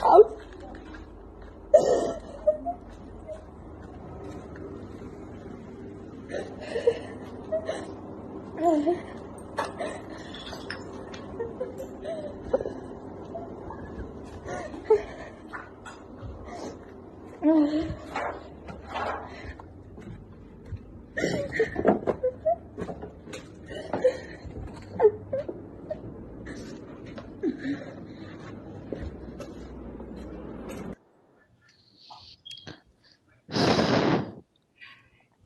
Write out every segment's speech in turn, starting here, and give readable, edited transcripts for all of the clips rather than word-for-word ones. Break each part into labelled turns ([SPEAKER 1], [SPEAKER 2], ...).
[SPEAKER 1] out.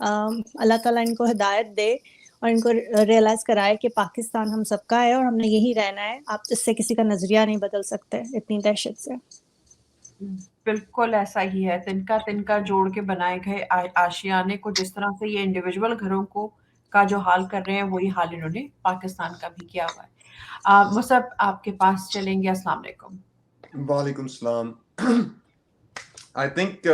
[SPEAKER 2] اللہ تعالیٰ ان کو ہدایت دے اور ان کو ریئلائز کرائے کہ پاکستان ہم سب کا ہے اور ہم نے یہی رہنا ہے. آپ اس سے کسی کا نظریہ نہیں بدل سکتے اتنی دہشت سے.
[SPEAKER 3] بالکل ایسا ہی ہے، تنکا جوڑ کے بنائے گئے آشیانے کو جس طرح سے یہ انڈیویجول گھروں کو کا جو حال کر رہے ہیں وہی حال انہوں نے پاکستان کا بھی کیا ہوا ہے. مصعب آپ کے پاس چلیں گے. السلام علیکم.
[SPEAKER 4] وعلیکم السلام. آئی تھنک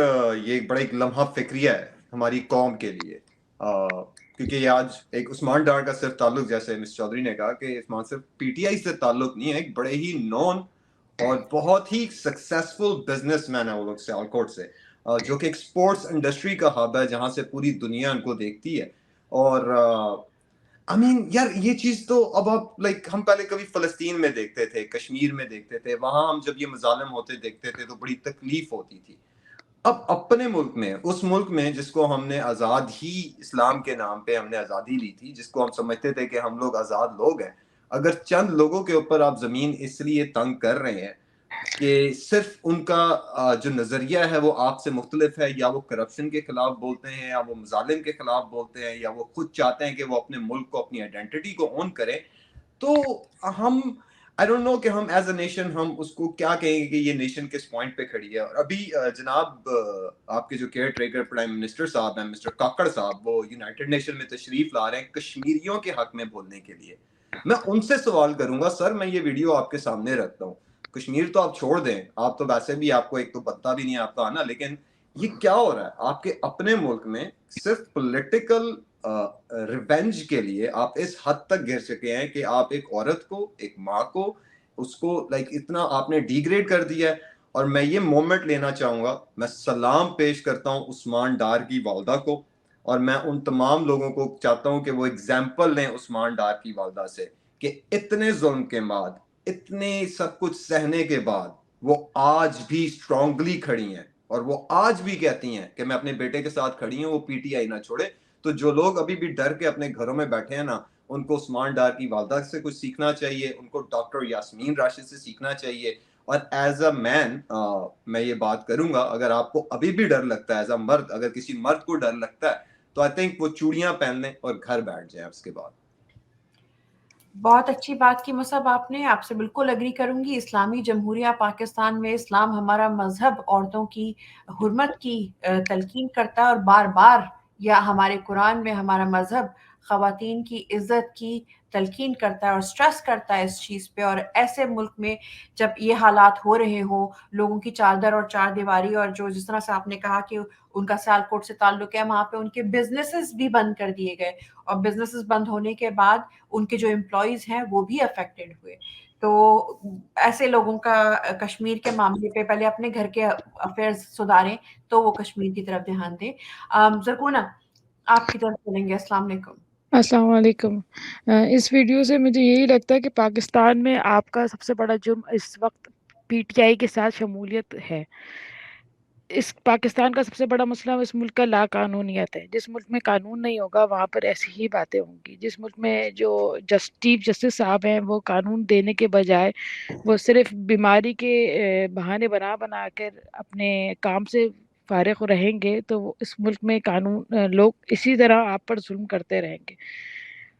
[SPEAKER 4] یہ بڑا ایک لمحہ فکریہ ہے ہماری قوم کے لیے، کیونکہ یہ آج ایک عثمان ڈار کا صرف تعلق، جیسے مس چودھری نے کہا کہ عثمان صرف پی ٹی آئی سے تعلق نہیں ہے، ایک بڑے ہی نون اور بہت ہی سکسیسفل بزنس مین ہے وہ لوگ سیالکوٹ سے، جو کہ ایک اسپورٹس انڈسٹری کا ہب ہے جہاں سے پوری دنیا ان کو دیکھتی ہے. اور I mean, یار یہ چیز تو اب آپ لائک ہم پہلے کبھی فلسطین میں دیکھتے تھے، کشمیر میں دیکھتے تھے، وہاں ہم جب یہ مظالم ہوتے دیکھتے تھے تو بڑی تکلیف ہوتی تھی. اب اپنے ملک میں، اس ملک میں جس کو ہم نے آزاد ہی اسلام کے نام پہ ہم نے آزادی لی تھی، جس کو ہم سمجھتے تھے کہ ہم لوگ آزاد لوگ ہیں، اگر چند لوگوں کے اوپر آپ زمین اس لیے تنگ کر رہے ہیں کہ صرف ان کا جو نظریہ ہے وہ آپ سے مختلف ہے، یا وہ کرپشن کے خلاف بولتے ہیں، یا وہ مظالم کے خلاف بولتے ہیں، یا وہ خود چاہتے ہیں کہ وہ اپنے ملک کو، اپنی آئیڈینٹی کو اون کریں، تو ہم آئی ڈونٹ نو کہ ہم ایز اے نیشن ہم اس کو کیا کہیں گے کہ یہ نیشن کس پوائنٹ پہ کھڑی ہے. اور ابھی جناب آپ کے جو کیئر ٹیکر پرائم منسٹر صاحب ہیں، مسٹر کاکڑ صاحب، وہ یونائٹڈ نیشن میں تشریف لا رہے ہیں کشمیریوں کے حق میں بولنے کے لیے. میں ان سے سوال کروں گا، سر میں یہ ویڈیو آپ کے سامنے رکھتا ہوں، کشمیر تو آپ چھوڑ دیں، آپ تو ویسے بھی آپ کو ایک تو پتہ بھی نہیں آپ کا آنا، لیکن یہ کیا ہو رہا ہے آپ کے اپنے ملک میں؟ صرف پولیٹیکل ریونج کے لیے آپ اس حد تک گر چکے ہیں کہ آپ ایک عورت کو، ایک ماں کو، اس کو لائک اتنا آپ نے ڈی گریڈ کر دیا ہے. اور میں یہ مومنٹ لینا چاہوں گا، میں سلام پیش کرتا ہوں عثمان ڈار کی والدہ کو، اور میں ان تمام لوگوں کو چاہتا ہوں کہ وہ اگزامپل لیں عثمان ڈار کی والدہ سے، کہ اتنے ظلم کے بعد، اتنے سب کچھ سہنے کے بعد وہ آج بھی اسٹرانگلی کھڑی ہیں، اور وہ آج بھی کہتی ہیں کہ میں اپنے بیٹے کے ساتھ کھڑی ہوں، وہ پی ٹی آئی نہ چھوڑے. تو جو لوگ ابھی بھی ڈر کے اپنے گھروں میں بیٹھے ہیں نا، ان کو عثمان ڈار کی والدہ سے کچھ سیکھنا چاہیے، ان کو ڈاکٹر یاسمین راشد سے سیکھنا چاہیے. اور ایز اے مین میں یہ بات کروں گا، اگر آپ کو ابھی بھی ڈر لگتا ہے ایز اے مرد، اگر کسی مرد کو ڈر لگتا ہے تو آئی تھنک وہ چوڑیاں پہن لیں اور گھر بیٹھ جائیں. اس کے بعد
[SPEAKER 3] بہت اچھی بات کی مصعب آپ نے، آپ سے بالکل اگری کروں گی. اسلامی جمہوریہ پاکستان میں اسلام ہمارا مذہب عورتوں کی حرمت کی تلقین کرتا ہے، اور بار بار یا ہمارے قرآن میں ہمارا مذہب خواتین کی عزت کی تلقین کرتا ہے اور سٹریس کرتا ہے اس چیز پہ. اور ایسے ملک میں جب یہ حالات ہو رہے ہوں، لوگوں کی چادر اور چار دیواری، اور جو جس طرح سے آپ نے کہا کہ ان کا سیالکوٹ سے تعلق ہے، وہاں پہ ان کے بزنسز بھی بند کر دیے گئے، اور بزنسز بند ہونے کے بعد ان کے جو امپلائیز ہیں وہ بھی افیکٹڈ ہوئے. تو ایسے لوگوں کا کشمیر کے معاملے پہ پہلے اپنے گھر کے افیئرز سدھاریں تو وہ کشمیر کی طرف دھیان دیں. زرکونہ آپ کی طرف چلیں گے. السلام علیکم.
[SPEAKER 5] السلام علیکم. اس ویڈیو سے مجھے یہی لگتا ہے کہ پاکستان میں آپ کا سب سے بڑا جرم اس وقت پی ٹی آئی کے ساتھ شمولیت ہے. اس پاکستان کا سب سے بڑا مسئلہ اس ملک کا لا قانونیت ہے. جس ملک میں قانون نہیں ہوگا وہاں پر ایسی ہی باتیں ہوں گی. جس ملک میں جو چیف جسٹس صاحب ہیں وہ قانون دینے کے بجائے وہ صرف بیماری کے بہانے بنا کر اپنے کام سے فارغ رہیں گے تو اس ملک میں قانون لوگ اسی طرح آپ پر ظلم کرتے رہیں گے.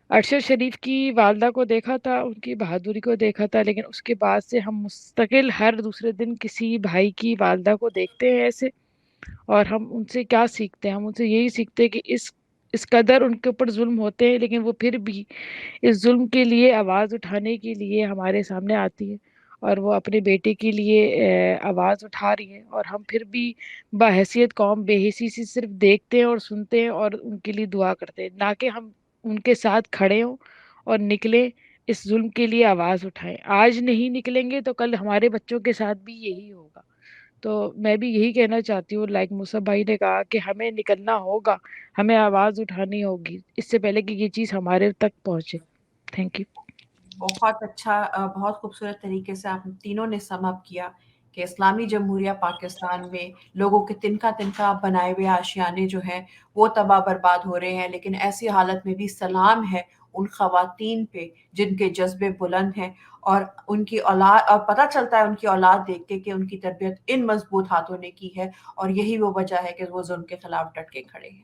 [SPEAKER 5] ارشد شریف کی والدہ کو دیکھا تھا، ان کی بہادری کو دیکھا تھا، لیکن اس کے بعد سے ہم مستقل ہر دوسرے دن کسی بھائی کی والدہ کو دیکھتے ہیں ایسے، اور ہم ان سے کیا سیکھتے ہیں؟ ہم ان سے یہی سیکھتے ہیں کہ اس قدر ان کے اوپر ظلم ہوتے ہیں، لیکن وہ پھر بھی اس ظلم کے لیے آواز اٹھانے کے لیے ہمارے سامنے آتی ہے، اور وہ اپنے بیٹے کے لیے آواز اٹھا رہی ہیں، اور ہم پھر بھی باحیثیت قوم بے حسی سے صرف دیکھتے ہیں اور سنتے ہیں اور ان کے لیے دعا کرتے ہیں، نہ کہ ہم ان کے ساتھ کھڑے ہوں اور نکلیں، اس ظلم کے لیے آواز اٹھائیں. آج نہیں نکلیں گے تو کل ہمارے بچوں کے ساتھ بھی یہی ہوگا. تو میں بھی یہی کہنا چاہتی ہوں، لائک مصعب بھائی نے کہا کہ ہمیں نکلنا ہوگا، ہمیں آواز اٹھانی ہوگی اس سے پہلے کہ یہ چیز ہمارے تک پہنچے. Thank you.
[SPEAKER 3] بہت اچھا، بہت خوبصورت طریقے سے آپ تینوں نے سم اپ کیا کہ اسلامی جمہوریہ پاکستان میں لوگوں کے تنکا بنائے ہوئے آشیانے جو ہیں وہ تباہ برباد ہو رہے ہیں، لیکن ایسی حالت میں بھی سلام ہے ان خواتین پہ جن کے جذبے بلند ہیں، اور ان کی اولاد، اور پتہ چلتا ہے ان کی اولاد دیکھ کے کہ ان کی تربیت ان مضبوط ہاتھوں نے کی ہے، اور یہی وہ وجہ ہے کہ وہ ظلم کے خلاف ڈٹ کے کھڑے ہیں.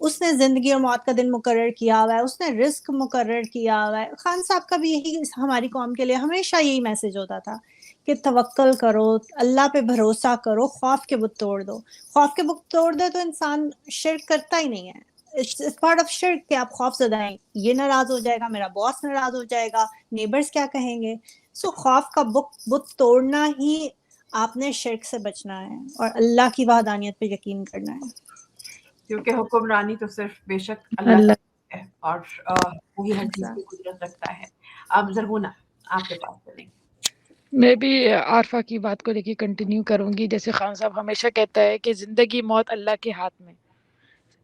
[SPEAKER 2] اس نے زندگی اور موت کا دن مقرر کیا ہوا ہے, اس نے رزق مقرر کیا ہوا ہے. خان صاحب کا بھی یہی ہماری قوم کے لیے ہمیشہ یہی میسج ہوتا تھا کہ توکل کرو, اللہ پہ بھروسہ کرو, خوف کے بت توڑ دو. خوف کے بت توڑ دے تو انسان شرک کرتا ہی نہیں ہے. It's part of شرک کہ آپ خوف زدہ ہیں, یہ ناراض ہو جائے گا, میرا باس ناراض ہو جائے گا, نیبرز کیا کہیں گے. سو خوف کا بت توڑنا ہی آپ نے شرک سے بچنا ہے اور اللہ کی وحدانیت پہ یقین کرنا ہے,
[SPEAKER 3] کیونکہ حکمرانی تو صرف بے شک اللہ کا ہے اور وہی ہر چیز کی قدرت رکھتا ہے. اب زرغونہ آپ کے پاس چلیں.
[SPEAKER 5] میں بھی عارفہ کی بات کو لے کے کنٹینیو کروں گی. جیسے خان صاحب ہمیشہ کہتا ہے کہ زندگی موت اللہ کے ہاتھ میں,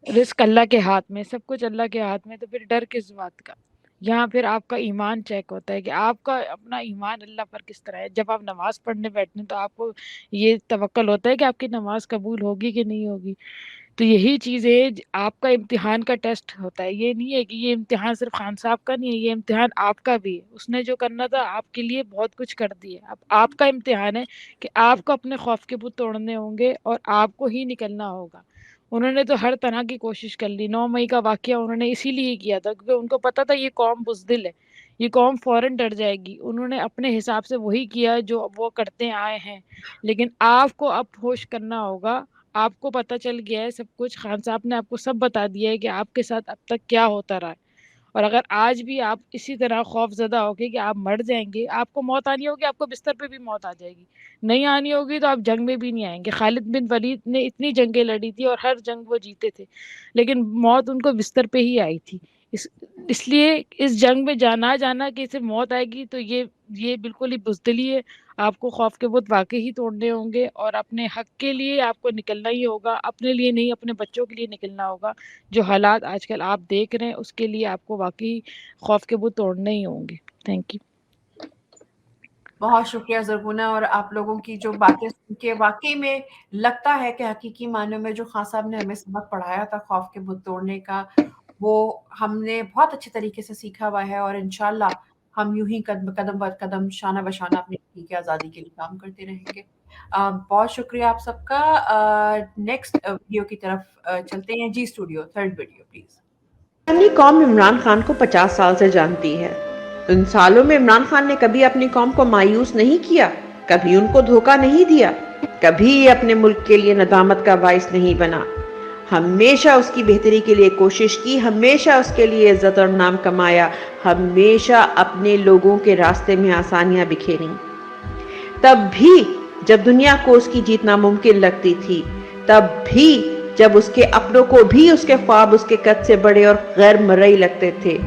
[SPEAKER 5] رزق اللہ کے ہاتھ میں, سب کچھ اللہ کے ہاتھ میں, تو پھر ڈر کس بات کا. یہاں پھر آپ کا ایمان چیک ہوتا ہے کہ آپ کا اپنا ایمان اللہ پر کس طرح ہے. جب آپ نماز پڑھنے بیٹھنے تو آپ کو یہ توکل ہوتا ہے کہ آپ کی نماز قبول ہوگی کہ نہیں ہوگی. تو یہی چیز ہے, آپ کا امتحان کا ٹیسٹ ہوتا ہے. یہ نہیں ہے کہ یہ امتحان صرف خان صاحب کا نہیں ہے, یہ امتحان آپ کا بھی ہے. اس نے جو کرنا تھا آپ کے لیے بہت کچھ کر دیا. اب آپ کا امتحان ہے کہ آپ کو اپنے خوف کے بت توڑنے ہوں گے اور آپ کو ہی نکلنا ہوگا. انہوں نے تو ہر طرح کی کوشش کر لی. 9 مئی کا واقعہ انہوں نے اسی لیے کیا تھا کیونکہ ان کو پتا تھا یہ قوم بزدل ہے, یہ قوم فوراً ڈر جائے گی. انہوں نے اپنے حساب سے وہی کیا جو وہ کرتے آئے ہیں. لیکن آپ کو اب ہوش کرنا ہوگا. آپ کو پتہ چل گیا ہے سب کچھ, خان صاحب نے آپ کو سب بتا دیا ہے کہ آپ کے ساتھ اب تک کیا ہوتا رہا ہے. اور اگر آج بھی آپ اسی طرح خوف زدہ ہو کے کہ آپ مر جائیں گے, آپ کو موت آنی ہوگی, آپ کو بستر پہ بھی موت آ جائے گی, نہیں آنی ہوگی تو آپ جنگ میں بھی نہیں آئیں گے. خالد بن ولید نے اتنی جنگیں لڑی تھی اور ہر جنگ وہ جیتے تھے, لیکن موت ان کو بستر پہ ہی آئی تھی. اس لیے اس جنگ میں جانا کہ اسے موت آئے گی تو یہ بالکل ہی بزدلی ہے. آپ کو خوف کے بت واقعی ہی توڑنے ہوں گے اور اپنے حق کے لیے آپ کو نکلنا ہی ہوگا. اپنے لیے نہیں, اپنے بچوں کے لیے نکلنا ہوگا. جو حالات آج کل آپ دیکھ رہے ہیں اس کے لیے آپ کو واقعی خوف کے بت توڑنے ہی ہوں گے. Thank you.
[SPEAKER 3] بہت شکریہ زرغونہ. اور آپ لوگوں کی جو باتیں سن کے واقعی میں لگتا ہے کہ حقیقی معنوں میں جو خان صاحب نے ہمیں سبق پڑھایا تھا خوف کے بت توڑنے کا, وہ ہم نے بہت اچھے طریقے سے سیکھا ہوا ہے. اور انشاءاللہ ہم یوں ہی قدم بر قدم, شانہ بشانہ اپنی حقیقی کی آزادی کے لیے کام کرتے رہیں گے. بہت شکریہ آپ سب کا. نیکسٹ ویڈیو کی طرف چلتے ہیں. جی studio 3rd video please.
[SPEAKER 6] Pakistani قوم عمران خان کو 50 سال سے جانتی ہے. ان سالوں میں عمران خان نے کبھی اپنی قوم کو مایوس نہیں کیا, کبھی ان کو دھوکہ نہیں دیا, کبھی اپنے ملک کے لیے ندامت کا باعث نہیں بنا. ہمیشہ اس کی بہتری کے لیے کوشش کی, ہمیشہ اس کے لیے عزت اور نام کمایا, ہمیشہ اپنے لوگوں کے راستے میں آسانیاں بکھیری. تب بھی جب دنیا کو اس کی جیت ناممکن لگتی تھی, تب بھی جب اس کے اپنوں کو بھی اس کے خواب اس کے قد سے بڑے اور غیر مرئی لگتے تھے,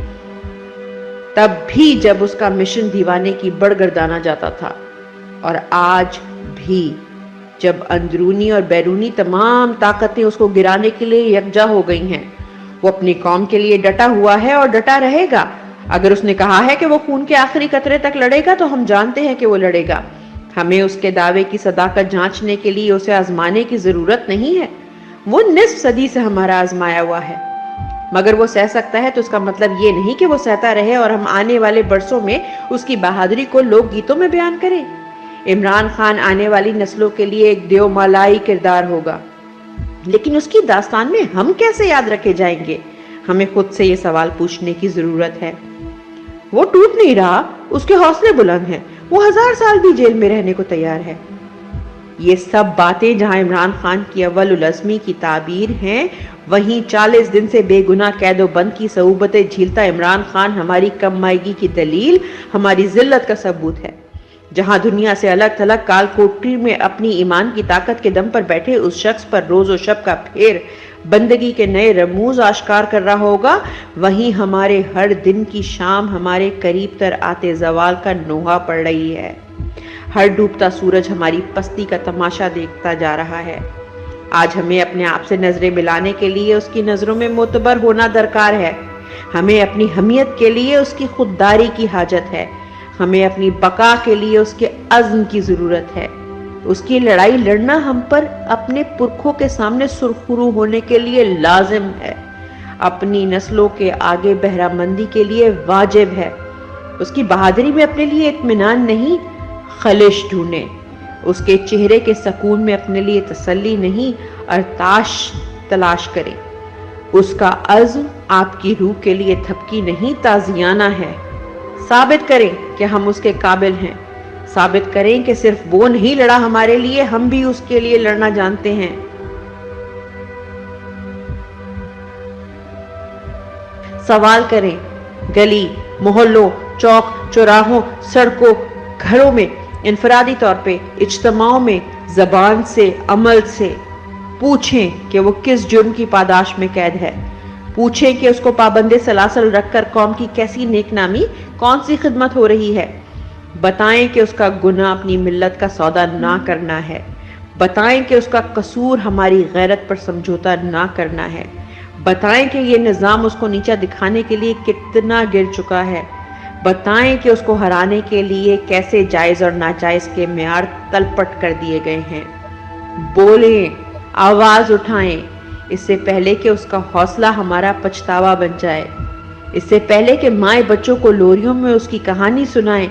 [SPEAKER 6] تب بھی جب اس کا مشن دیوانے کی بڑھ گردانا جاتا تھا, اور آج بھی جب اندرونی اور بیرونی تمام طاقتیں اس کو گرانے کے لیے یکجا ہو گئی ہیں, وہ اپنی قوم کے لیے ڈٹا ہوا ہے اور ڈٹا رہے گا. اگر اس نے کہا ہے کہ وہ خون کے آخری قطرے تک لڑے گا تو ہم جانتے ہیں کہ وہ لڑے گا. ہمیں اس کے دعوے کی صداقت جانچنے کے لیے اسے آزمانے کی ضرورت نہیں ہے. وہ نصف صدی سے ہمارا آزمایا ہوا ہے, مگر وہ سہ سکتا ہے تو اس کا مطلب یہ نہیں کہ وہ سہتا رہے اور ہم آنے والے برسوں میں اس کی بہادری کو لوک گیتوں میں بیان کریں. عمران خان آنے والی نسلوں کے لیے ایک دیو مالائی کردار ہوگا, لیکن اس کی داستان میں ہم کیسے یاد رکھے جائیں گے؟ ہمیں خود سے یہ سوال پوچھنے کی ضرورت ہے. وہ ٹوٹ نہیں رہا, اس کے حوصلے بلند ہیں, وہ 1000 سال بھی جیل میں رہنے کو تیار ہے. یہ سب باتیں جہاں عمران خان کی اول العزمی کی تعبیر ہیں, وہیں 40 دن سے بے گناہ قید و بند کی صعوبتیں جھیلتا عمران خان ہماری کم مائگی کی دلیل, ہماری ذلت کا ثبوت ہے. جہاں دنیا سے الگ تھلگ کال کوٹری میں اپنی ایمان کی طاقت کے دم پر بیٹھے اس شخص پر روز و شب کا پھیر بندگی کے نئے رموز آشکار کر رہا ہوگا, وہیں ہمارے ہر دن کی شام ہمارے قریب تر آتے زوال کا نوحہ پڑ رہی ہے. ہر ڈوبتا سورج ہماری پستی کا تماشا دیکھتا جا رہا ہے. آج ہمیں اپنے آپ سے نظریں ملانے کے لیے اس کی نظروں میں معتبر ہونا درکار ہے. ہمیں اپنی حمیت کے لیے اس کی خودداری کی حاجت ہے. ہمیں اپنی بقا کے لیے اس کے عزم کی ضرورت ہے. اس کی لڑائی لڑنا ہم پر اپنے پرکھوں کے سامنے سرخرو ہونے کے لیے لازم ہے, اپنی نسلوں کے آگے بہرہ مندی کے لیے واجب ہے. اس کی بہادری میں اپنے لیے اطمینان نہیں, خلش ڈھونڈیں. اس کے چہرے کے سکون میں اپنے لیے تسلی نہیں, ارتاش تلاش کریں. اس کا عزم آپ کی روح کے لیے تھپکی نہیں تازیانہ ہے. ثابت کریں کہ ہم اس کے قابل ہیں. ثابت کریں کہ صرف وہ نہیں لڑا ہمارے لیے, ہم بھی اس کے لیے لڑنا جانتے ہیں. سوال کریں گلی, محلوں, چوک چوراہوں, سڑکوں, گھروں میں, انفرادی طور پہ, اجتماعوں میں, زبان سے, عمل سے. پوچھیں کہ وہ کس جرم کی پاداش میں قید ہے. پوچھیں کہ اس کو پابند سلاسل رکھ کر قوم کی کیسی نیک نامی, کون سی خدمت ہو رہی ہے. بتائیں کہ اس کا گناہ اپنی ملت کا سودا نہ کرنا ہے. بتائیں کہ اس کا قصور ہماری غیرت پر سمجھوتا نہ کرنا ہے. بتائیں کہ یہ نظام اس کو نیچا دکھانے کے لیے کتنا گر چکا ہے. بتائیں کہ اس کو ہرانے کے لیے کیسے جائز اور ناجائز کے معیار تلپٹ کر دیے گئے ہیں. بولیں, آواز اٹھائیں, اس سے پہلے کہ اس کا حوصلہ ہمارا پچھتاوا بن جائے. اس سے پہلے کہ مائیں بچوں کو لوریوں میں اس کی کہانی سنائیں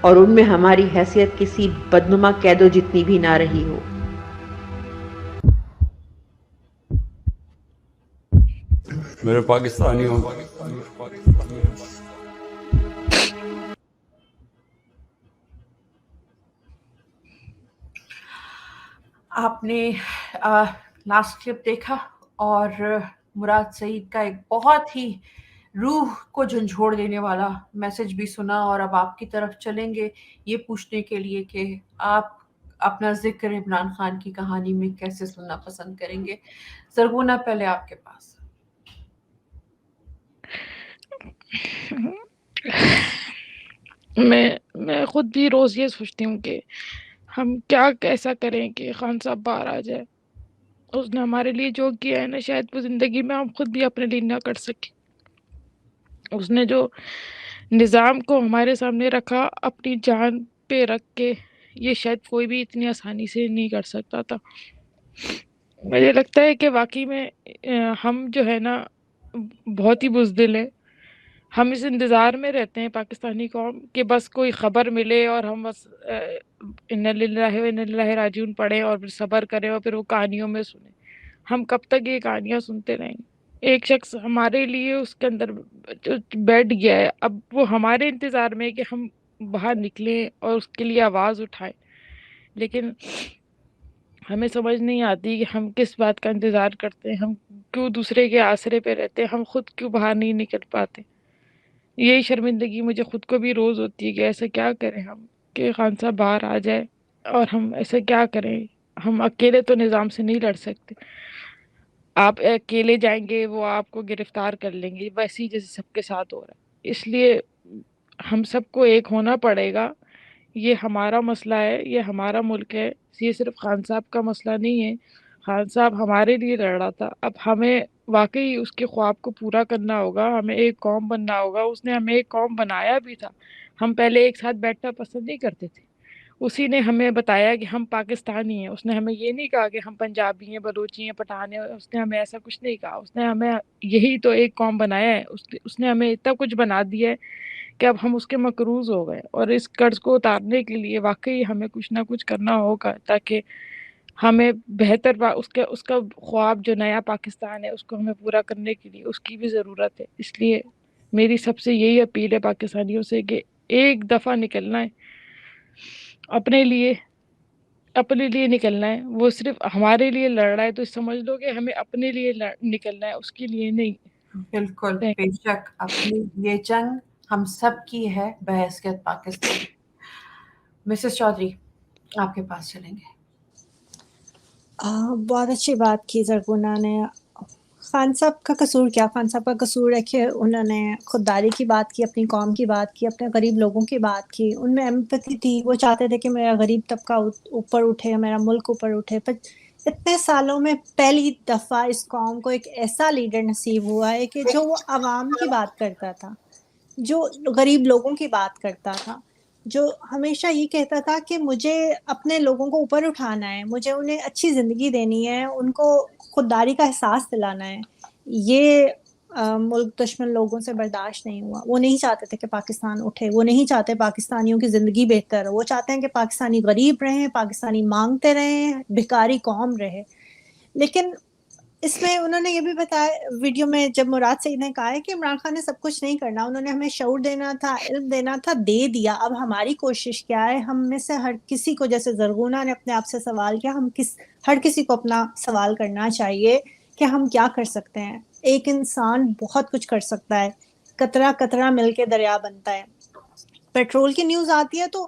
[SPEAKER 6] اور ان میں ہماری حیثیت کسی بدنما قیدو جتنی بھی نہ رہی ہو.
[SPEAKER 7] میرے پاکستانیوں,
[SPEAKER 3] آپ نے لاسٹ کلپ دیکھا اور مراد سعید کا ایک بہت ہی روح کو جھنجھوڑ دینے والا میسج بھی سنا, اور اب آپ کی طرف چلیں گے یہ پوچھنے کے لیے کہ آپ اپنا ذکر عمران خان کی کہانی میں کیسے سننا پسند کریں گے. زرغونہ, پہلے آپ کے پاس.
[SPEAKER 5] میں خود بھی روز یہ سوچتی ہوں کہ ہم کیا ایسا کریں کہ خان صاحب باہر آ جائے. اس نے ہمارے لیے جو کیا ہے نا, شاید وہ زندگی میں ہم خود بھی اپنے لیے نہ کر سکیں. اس نے جو نظام کو ہمارے سامنے رکھا اپنی جان پہ رکھ کے, یہ شاید کوئی بھی اتنی آسانی سے نہیں کر سکتا تھا. مجھے لگتا ہے کہ واقعی میں ہم جو ہے نا بہت ہی بزدل ہیں. ہم اس انتظار میں رہتے ہیں پاکستانی قوم کہ بس کوئی خبر ملے اور ہم بس انا للہ و انا الیہ راجعون پڑھیں اور پھر صبر کریں اور پھر وہ کہانیوں میں سنیں. ہم کب تک یہ کہانیاں سنتے رہیں گے؟ ایک شخص ہمارے لیے اس کے اندر بیٹھ گیا ہے, اب وہ ہمارے انتظار میں کہ ہم باہر نکلیں اور اس کے لیے آواز اٹھائیں. لیکن ہمیں سمجھ نہیں آتی کہ ہم کس بات کا انتظار کرتے ہیں, ہم کیوں دوسرے کے آسرے پہ رہتے ہیں, ہم خود کیوں باہر نہیں نکل پاتے. یہی شرمندگی مجھے خود کو بھی روز ہوتی ہے کہ ایسا کیا کریں ہم کہ خان صاحب باہر آ جائے, اور ہم ایسا کیا کریں. ہم اکیلے تو نظام سے نہیں لڑ سکتے. آپ اکیلے جائیں گے وہ آپ کو گرفتار کر لیں گے, ویسے ہی جیسے سب کے ساتھ ہو رہا ہے. اس لیے ہم سب کو ایک ہونا پڑے گا. یہ ہمارا مسئلہ ہے, یہ ہمارا ملک ہے, یہ صرف خان صاحب کا مسئلہ نہیں ہے. خان صاحب ہمارے لیے لڑ رہا تھا, اب ہمیں واقعی اس کے خواب کو پورا کرنا ہوگا. ہمیں ایک قوم بننا ہوگا. اس نے ہمیں ایک قوم بنایا بھی تھا. ہم پہلے ایک ساتھ بیٹھنا پسند نہیں کرتے تھے. اسی نے ہمیں بتایا کہ ہم پاکستانی ہیں. اس نے ہمیں یہ نہیں کہا کہ ہم پنجابی ہیں, بلوچی ہیں, پٹھان ہیں. اس نے ہمیں ایسا کچھ نہیں کہا. اس نے ہمیں یہی تو ایک قوم بنایا ہے. اس نے ہمیں اتنا کچھ بنا دیا ہے کہ اب ہم اس کے مقروض ہو گئے, اور اس قرض کو اتارنے کے لیے واقعی ہمیں کچھ نہ کچھ کرنا ہوگا, تاکہ ہمیں بہتر اس کا خواب جو نیا پاکستان ہے اس کو ہمیں پورا کرنے کے لیے اس کی بھی ضرورت ہے. اس لیے میری سب سے یہی اپیل ہے پاکستانیوں سے کہ ایک دفعہ نکلنا ہے اپنے لیے نکلنا ہے. وہ صرف ہمارے لیے لڑ رہا ہے تو سمجھ لو کہ ہمیں اپنے لیے نکلنا ہے, اس کے لیے نہیں.
[SPEAKER 3] بالکل, بے شک اپنی یہ جنگ ہم سب کی ہے بحیثیت پاکستان. مسز چودھری, آپ کے پاس چلیں گے.
[SPEAKER 2] بہت اچھی بات کی زرغونہ نے. خان صاحب کا قصور کیا؟ خان صاحب کا قصور ہے کہ انہوں نے خودداری کی بات کی, اپنی قوم کی بات کی, اپنے غریب لوگوں کی بات کی. ان میں ایمپتھی تھی. وہ چاہتے تھے کہ میرا غریب طبقہ اوپر اٹھے, میرا ملک اوپر اٹھے. پر اتنے سالوں میں پہلی دفعہ اس قوم کو ایک ایسا لیڈر نصیب ہوا ہے کہ جو وہ عوام کی بات کرتا تھا, جو غریب لوگوں کی بات کرتا تھا, جو ہمیشہ یہ کہتا تھا کہ مجھے اپنے لوگوں کو اوپر اٹھانا ہے, مجھے انہیں اچھی زندگی دینی ہے, ان کو خودداری کا احساس دلانا ہے. یہ ملک دشمن لوگوں سے برداشت نہیں ہوا. وہ نہیں چاہتے تھے کہ پاکستان اٹھے. وہ نہیں چاہتے پاکستانیوں کی زندگی بہتر ہو. وہ چاہتے ہیں کہ پاکستانی غریب رہیں, پاکستانی مانگتے رہیں, بھکاری قوم رہے. لیکن اس میں انہوں نے یہ بھی بتایا ویڈیو میں جب مراد سعید نے کہا ہے کہ عمران خان نے سب کچھ نہیں کرنا, انہوں نے ہمیں شعور دینا تھا, علم دینا تھا, دے دیا. اب ہماری کوشش کیا ہے, ہم میں سے ہر کسی کو, جیسے زرغونہ نے اپنے آپ سے سوال کیا, ہر کسی کو اپنا سوال کرنا چاہیے کہ ہم کیا کر سکتے ہیں. ایک انسان بہت کچھ کر سکتا ہے, قطرہ قطرہ مل کے دریا بنتا ہے. پیٹرول کی نیوز آتی ہے تو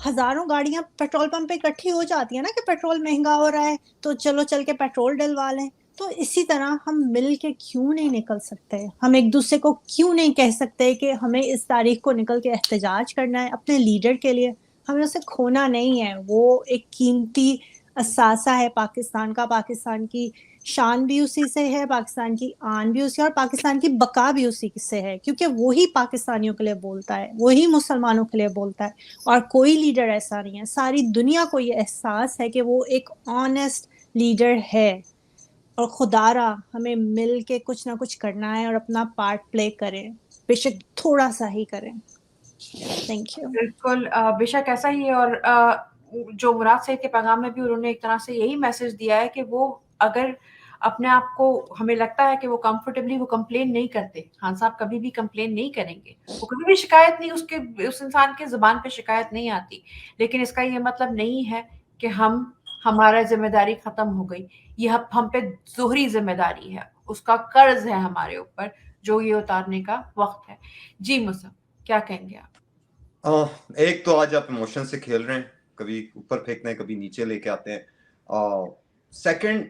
[SPEAKER 2] ہزاروں گاڑیاں پیٹرول پمپ پہ اکٹھی ہو جاتی ہیں نا کہ پیٹرول مہنگا ہو رہا ہے تو چلو چل کے پیٹرول ڈلوا لیں. تو اسی طرح ہم مل کے کیوں نہیں نکل سکتے, ہم ایک دوسرے کو کیوں نہیں کہہ سکتے کہ ہمیں اس تاریخ کو نکل کے احتجاج کرنا ہے اپنے لیڈر کے لیے. ہمیں اسے کھونا نہیں ہے, وہ ایک قیمتی اثاثہ ہے پاکستان کا. پاکستان کی شان بھی اسی سے ہے, پاکستان کی آن بھی اسی, اور پاکستان کی بقا بھی اسی سے ہے, کیونکہ وہی پاکستانیوں کے لیے بولتا ہے, وہی مسلمانوں کے لیے بولتا ہے. اور کوئی لیڈر ایسا نہیں ہے, ساری دنیا کو یہ احساس ہے کہ وہ ایک آنیسٹ لیڈر ہے. اور خدا را ہمیں مل کے کچھ نہ کچھ کرنا ہے اور اپنا پارٹ پلے کریں, بے شک تھوڑا سا ہی کریں. Thank you.
[SPEAKER 3] بالکل بے شک ایسا ہی ہے. اور جو مراد سعید کے پیغام میں بھی انہوں نے ایک طرح سے یہی میسج دیا ہے کہ وہ اگر اپنے آپ کو, ہمیں لگتا ہے کہ وہ کمفرٹیبلی وہ کمپلین نہیں کرتے, خان صاحب کبھی بھی کمپلین نہیں کریں گے, وہ کبھی بھی شکایت نہیں, اس انسان کے زبان پہ شکایت نہیں آتی. لیکن اس کا یہ مطلب نہیں ہے کہ ہمارا ذمہ داری ختم ہو گئی. یہ ہم پہ ظہری ذمہ داری ہے, اس کا قرض ہے ہمارے اوپر جو یہ اتارنے کا وقت ہے. جی مصعب کیا کہیں گے آپ؟
[SPEAKER 4] ایک تو آج آپ ایموشن سے کھیل رہے ہیں, کبھی اوپر پھینکتے ہیں کبھی نیچے لے کے آتے ہیں. سیکنڈ,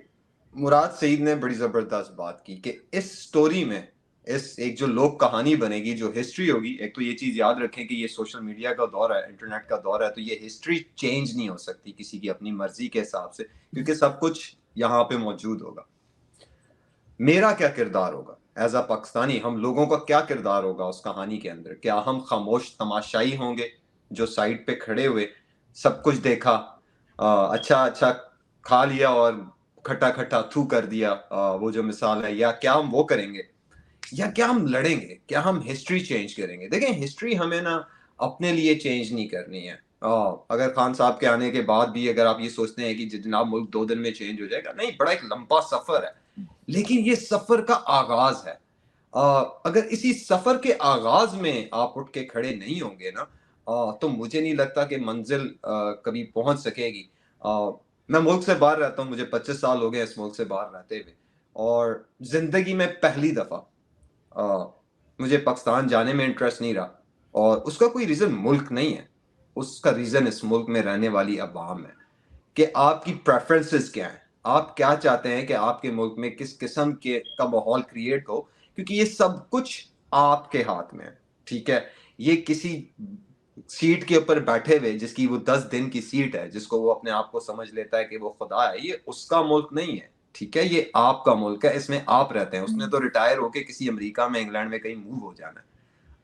[SPEAKER 4] مراد سعید نے بڑی زبردست بات کی کہ اس سٹوری میں ایک جو لوک کہانی بنے گی, جو ہسٹری ہوگی. ایک تو یہ چیز یاد رکھیں کہ یہ سوشل میڈیا کا دور ہے, انٹرنیٹ کا دور ہے, تو یہ ہسٹری چینج نہیں ہو سکتی کسی کی اپنی مرضی کے حساب سے, کیونکہ سب کچھ یہاں پہ موجود ہوگا. میرا کیا کردار ہوگا ایز اے پاکستانی, ہم لوگوں کا کیا کردار ہوگا اس کہانی کے اندر؟ کیا ہم خاموش تماشائی ہوں گے جو سائڈ پہ کھڑے ہوئے سب کچھ دیکھا, اچھا کھا لیا اور کھٹا کھٹا تھو کر دیا, وہ جو مثال ہے؟ یا کیا ہم وہ کریں گے, یا کیا ہم لڑیں گے, کیا ہم ہسٹری چینج کریں گے؟ دیکھیں ہسٹری ہمیں نا اپنے لیے چینج نہیں کرنی ہے. اگر خان صاحب کے آنے کے بعد بھی اگر آپ یہ سوچتے ہیں کہ جناب ملک 2 دن میں چینج ہو جائے گا, نہیں, بڑا ایک لمبا سفر ہے. لیکن یہ سفر کا آغاز ہے. اگر اسی سفر کے آغاز میں آپ اٹھ کے کھڑے نہیں ہوں گے نا, تو مجھے نہیں لگتا کہ منزل کبھی پہنچ سکے گی. میں ملک سے باہر رہتا ہوں, مجھے 25 سال ہو گئے اس ملک سے باہر رہتے ہوئے, اور زندگی میں پہلی دفعہ مجھے پاکستان جانے میں انٹرسٹ نہیں رہا. اور اس کا کوئی ریزن ملک نہیں ہے, اس کا ریزن اس ملک میں رہنے والی عوام ہے کہ آپ کی پریفرنسز کیا ہیں, آپ کیا چاہتے ہیں کہ آپ کے ملک میں کس قسم کا ماحول کریٹ ہو, کیونکہ یہ سب کچھ آپ کے ہاتھ میں ہے. ٹھیک ہے, یہ کسی سیٹ کے اوپر بیٹھے ہوئے جس کی وہ 10 دن کی سیٹ ہے, جس کو وہ اپنے آپ کو سمجھ لیتا ہے کہ وہ خدا ہے, یہ اس کا ملک نہیں ہے. ٹھیک ہے, یہ آپ کا ملک ہے, اس میں آپ رہتے ہیں. اس نے تو ریٹائر ہو کے کسی امریکہ میں, انگلینڈ میں کہیں موو ہو جانا ہے.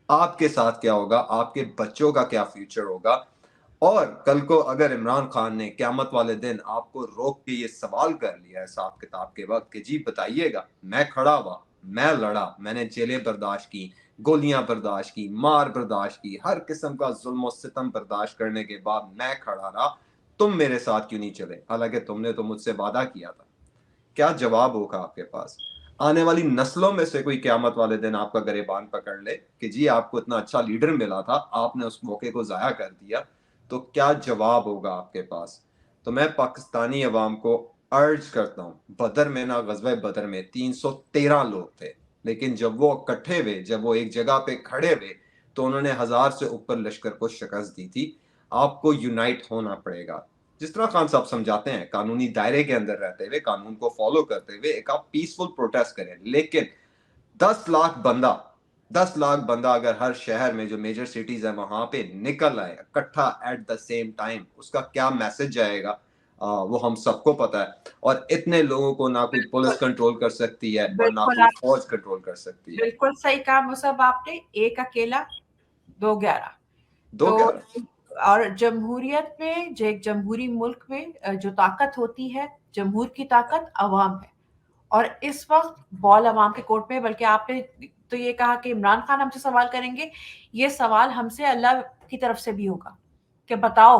[SPEAKER 4] آپ کے ساتھ کیا ہوگا, آپ کے بچوں کا کیا فیوچر ہوگا؟ اور کل کو اگر عمران خان نے قیامت والے دن آپ کو روک کے یہ سوال کر لیا حساب کتاب کے وقت کہ جی بتائیے گا, میں کھڑا ہوا, میں لڑا, میں نے جیلیں برداشت کی, گولیاں برداشت کی, مار برداشت کی, ہر قسم کا ظلم و ستم برداشت کرنے کے بعد میں کھڑا رہا, تم میرے ساتھ کیوں نہیں چلے, حالانکہ تم نے تو مجھ سے وعدہ کیا تھا؟ کیا جواب ہوگا آپ کے پاس؟ آنے والی نسلوں میں سے کوئی قیامت والے دن آپ کا گریبان پکڑ لے کہ جی آپ کو اتنا اچھا لیڈر ملا تھا, آپ نے اس موقع کو ضائع کر دیا, تو کیا جواب ہوگا آپ کے پاس؟ تو میں پاکستانی عوام کو ارج کرتا ہوں, بدر میں نا, غزوہ بدر میں 313 لوگ تھے, لیکن جب وہ اکٹھے ہوئے, جب وہ ایک جگہ پہ کھڑے ہوئے, تو انہوں نے 1000 سے اوپر لشکر کو شکست دی تھی. آپ کو یونائٹ ہونا پڑے گا. جس طرح خان صاحب سمجھاتے ہیں, قانونی دائرے کے اندر رہتے ہوئے, قانون کو فالو کرتے ہوئے ایک آپ پیسفل پروٹیسٹ کریں. لیکن 10 لاکھ بندہ اگر ہر شہر میں جو میجر سٹیز ہیں وہاں پہ نکل آئے اکٹھا ایٹ دا سیم ٹائم, اس کا کیا میسج جائے گا وہ ہم سب کو پتا ہے. اور اتنے لوگوں کو نہ کوئی پولیس کنٹرول کر سکتی ہے اور نہ کوئی فوج کنٹرول کر سکتی ہے.
[SPEAKER 3] بالکل صحیح کہا مصعب آپ نے, ایک اکیلا 211. اور جمہوریت میں, جو ایک جمہوری ملک میں جو طاقت ہوتی ہے, جمہور کی طاقت عوام ہے, اور اس وقت بال عوام کے کورٹ میں. بلکہ آپ نے تو یہ کہا کہ عمران خان ہم سے سوال کریں گے, یہ سوال ہم سے اللہ کی طرف سے بھی ہوگا کہ بتاؤ